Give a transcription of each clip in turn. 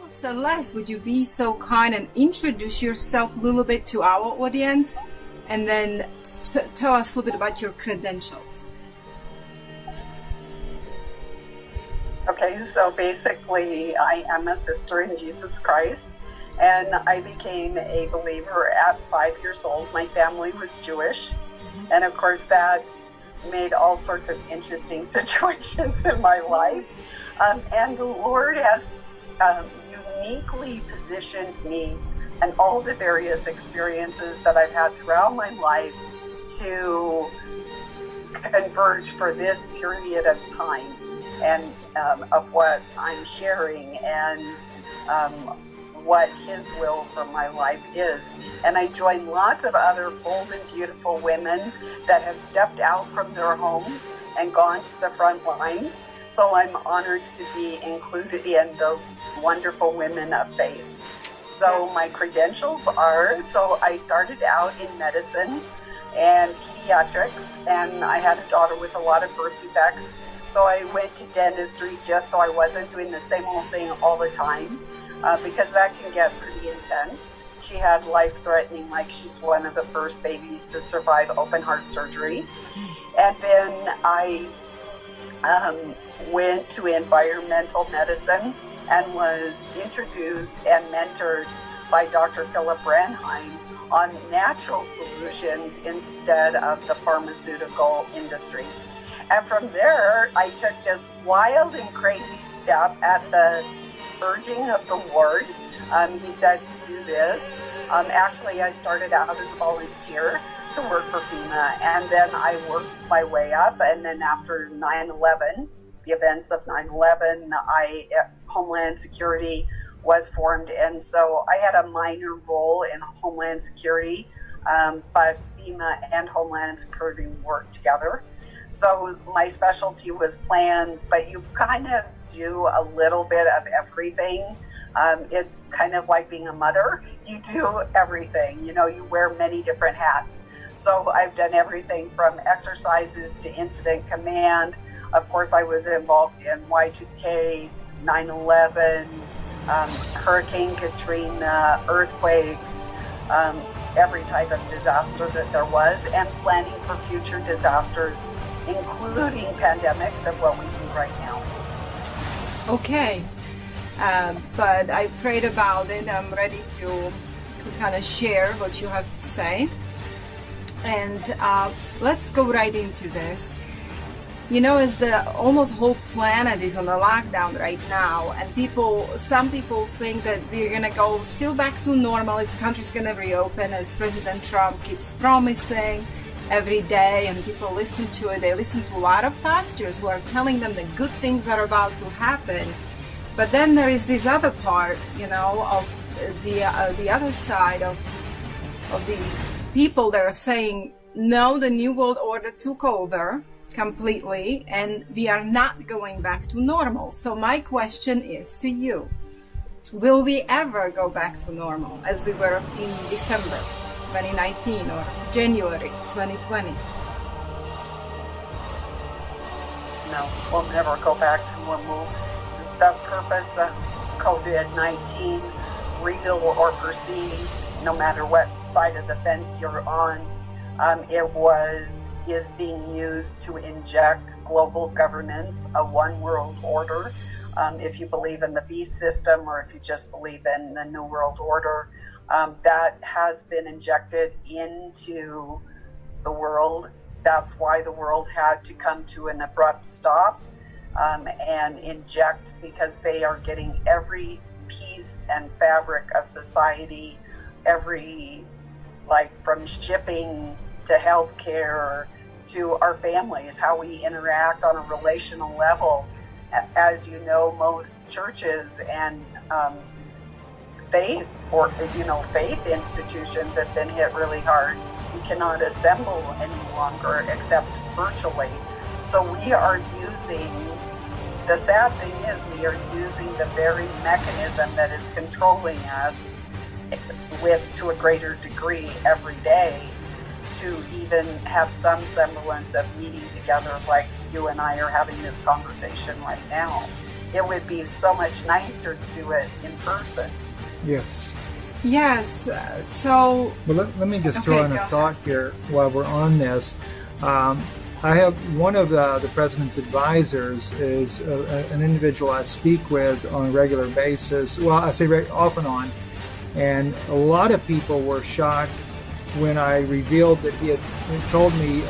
Celeste, would you be so kind and introduce yourself a little bit to our audience, and then tell us a little bit about your credentials? Okay, so basically I am a sister in Jesus Christ, and I became a believer at 5 years old. My family was Jewish, and of course that made all sorts of interesting situations in my life. And the Lord has uniquely positioned me and all the various experiences that I've had throughout my life to converge for this period of time, and of what I'm sharing, and what His will for my life is. And I join lots of other bold and beautiful women that have stepped out from their homes and gone to the front lines. So I'm honored to be included in those wonderful women of faith. So my credentials are, so I started out in medicine and pediatrics, and I had a daughter with a lot of birth defects. So I went to dentistry just so I wasn't doing the same old thing all the time, because that can get pretty intense. She had life-threatening, like she's one of the first babies to survive open heart surgery. And then I went to environmental medicine and was introduced and mentored by Dr. Philip Branheim on natural solutions instead of the pharmaceutical industry. And from there, I took this wild and crazy step at the urging of the ward. He said to do this. Actually, I started out as a volunteer to work for FEMA, and then I worked my way up. And then after 9/11, the events of 9/11, Homeland Security was formed, and so I had a minor role in Homeland Security, but FEMA and Homeland Security worked together. So my specialty was plans, but you kind of do a little bit of everything. It's kind of like being a mother. You do everything, you know, you wear many different hats. So I've done everything from exercises to incident command. Of course, I was involved in Y2K, 9/11, Hurricane Katrina, earthquakes, every type of disaster that there was, and planning for future disasters, including pandemics of what we see right now. Okay, but I prayed about it. I'm ready to kind of share what you have to say. And let's go right into this. You know, as the almost whole planet is on a lockdown right now, and some people think that we're gonna go still back to normal, the country's gonna reopen as President Trump keeps promising every day, and people listen to it. They listen to a lot of pastors who are telling them that good things are about to happen. But then there is this other part, you know, of the other side of the people that are saying, no, the New World Order took over completely, and we are not going back to normal. So my question is to you, will we ever go back to normal as we were in December 2019 or January 2020? No, we'll never go back to normal. The purpose of COVID-19, real or perceived, no matter what side of the fence you're on, is being used to inject global governance, a one world order. If you believe in the beast system, or if you just believe in the New World Order, that has been injected into the world. That's why the world had to come to an abrupt stop and inject, because they are getting every piece and fabric of society, from shipping to healthcare to our families, how we interact on a relational level. As you know, most churches and faith institutions have been hit really hard. We cannot assemble any longer except virtually. So we are using, the sad thing is, we are using the very mechanism that is controlling us to a greater degree every day, to even have some semblance of meeting together like you and I are having this conversation right now. it would be so much nicer to do it in person. Yes. Yes. So. Well, let me just throw in a thought here while we're on this. I have one of the president's advisors is an individual I speak with on a regular basis. Well, I say off and on. And a lot of people were shocked when I revealed that he had told me,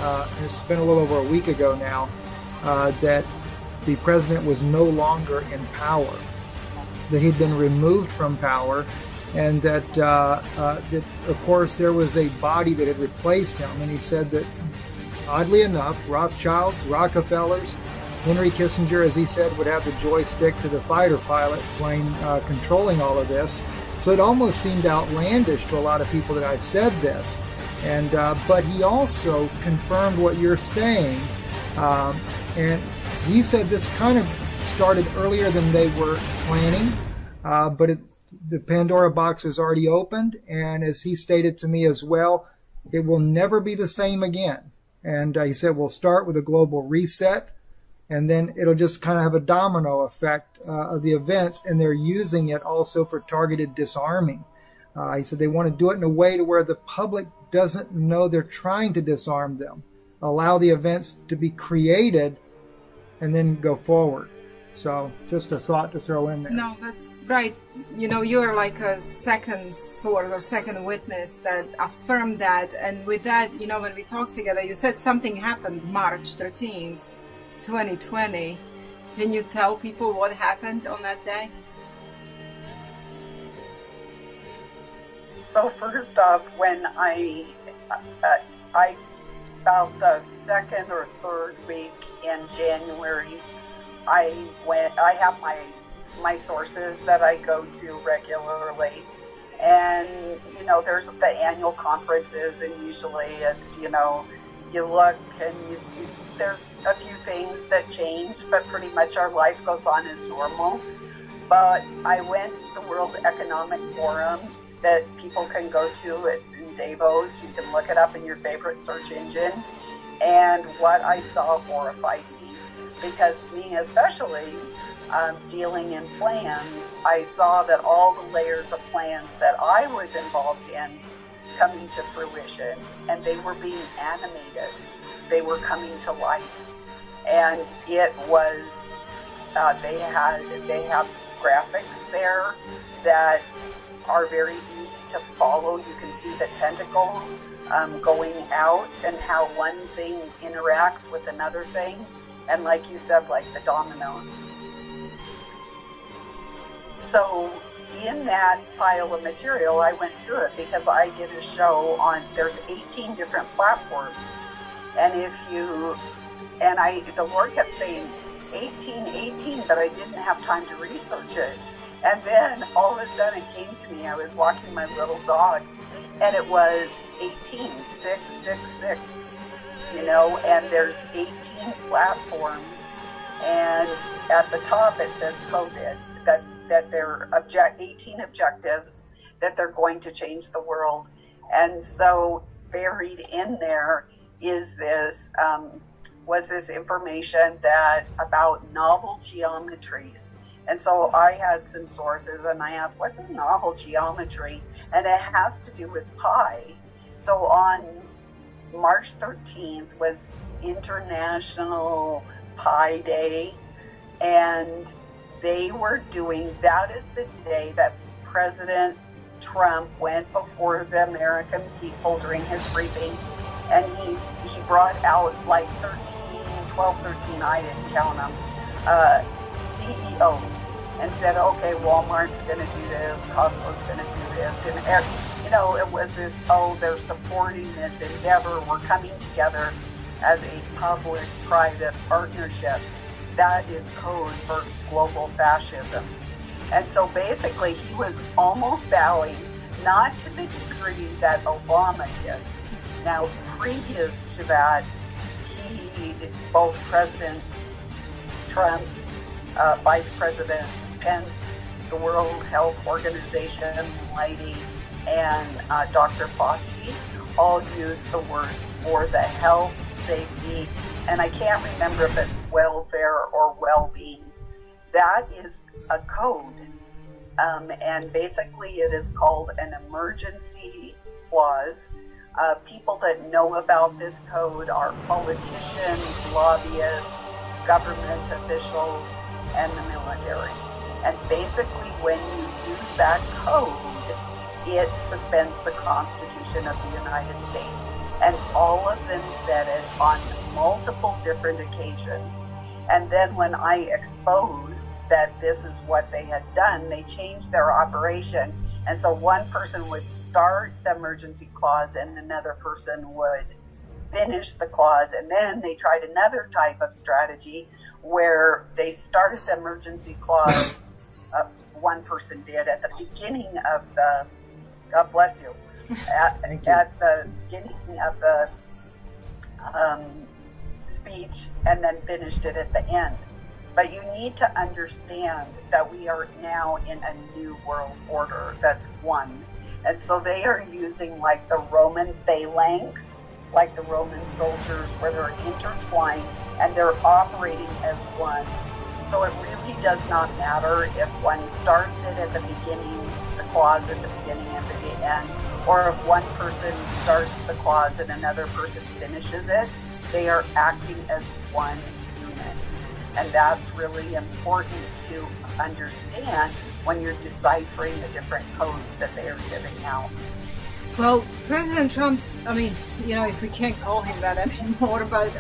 it's been a little over a week ago now, that the president was no longer in power, that he'd been removed from power, and that of course there was a body that had replaced him. And he said that, oddly enough, Rothschilds, Rockefellers, Henry Kissinger, as he said, would have the joystick to the fighter pilot plane controlling all of this. So it almost seemed outlandish to a lot of people that I said this. And but he also confirmed what you're saying. And he said this kind of started earlier than they were planning, but the Pandora box is already opened. And as he stated to me as well, it will never be the same again. And he said we'll start with a global reset, and then it'll just kind of have a domino effect of the events, and they're using it also for targeted disarming. He said they want to do it in a way to where the public doesn't know they're trying to disarm them, allow the events to be created, and then go forward. So just a thought to throw in there. No, that's right. You know, you're like a second sword or second witness that affirmed that. And with that, you know, when we talked together, you said something happened March 13th, 2020. Can you tell people what happened on that day? So first off, when I about the second or third week in January, I have my sources that I go to regularly, and you know, there's the annual conferences, and usually it's, you know, you look and you see there's a few things that change, but pretty much our life goes on as normal. But I went to the World Economic Forum that people can go to. It's in Davos. You can look it up in your favorite search engine. And what I saw horrified me, because me especially, dealing in plans, I saw that all the layers of plans that I was involved in coming to fruition, and they were being animated. They were coming to life. And it was, they have graphics there that are very easy to follow. You can see the tentacles going out and how one thing interacts with another thing. And like you said, like the dominoes. So in that pile of material, I went through it because I did a show on, there's 18 different platforms. And if you, and the Lord kept saying 18, but I didn't have time to research it. And then all of a sudden it came to me, I was walking my little dog, and it was 18, 666, you know, and there's 18 platforms, and at the top it says COVID, that they're 18 objectives, that they're going to change the world. And so buried in there is this, was this information that about novel geometries. And so I had some sources, and I asked, what's a novel geometry? And it has to do with pi. So on March 13th was International Pi Day, and they were doing, that is the day that President Trump went before the American people during his briefing, and he brought out like 12, 13, I didn't count them, CEOs, and said, okay, Walmart's going to do this, Costco's going to do this, and you know, it was this, oh, they're supporting this endeavor, we're coming together as a public-private partnership. That is code for global fascism. And so basically he was almost bowing, not to the degree that Obama did. Now, previous to that, both President Trump, Vice President Pence, the World Health Organization lady, and Dr. Fauci all used the word for the health, safety, and I can't remember if it's welfare or well-being. that is a code. And basically it is called an emergency clause. People that know about this code are politicians, lobbyists, government officials, and the military. And basically when you use that code, it suspends the Constitution of the United States. And all of them said it on multiple different occasions. And then when I exposed that this is what they had done, they changed their operation. And so one person would start the emergency clause and another person would finish the clause. And then they tried another type of strategy where they started the emergency clause, one person did, at the beginning of the, God bless you, at the beginning of the speech, and then finished it at the end. But you need to understand that we are now in a new world order. That's one. And so they are using like the Roman phalanx, like the Roman soldiers, where they're intertwined and they're operating as one. So it really does not matter if one starts it at the beginning, the clause at the beginning and the end, or if one person starts the clause and another person finishes it. They are acting as one unit. And that's really important to understand when you're deciphering the different codes that they are giving out. Well, President Trump's, I mean, you know, if we can't call him that anymore, but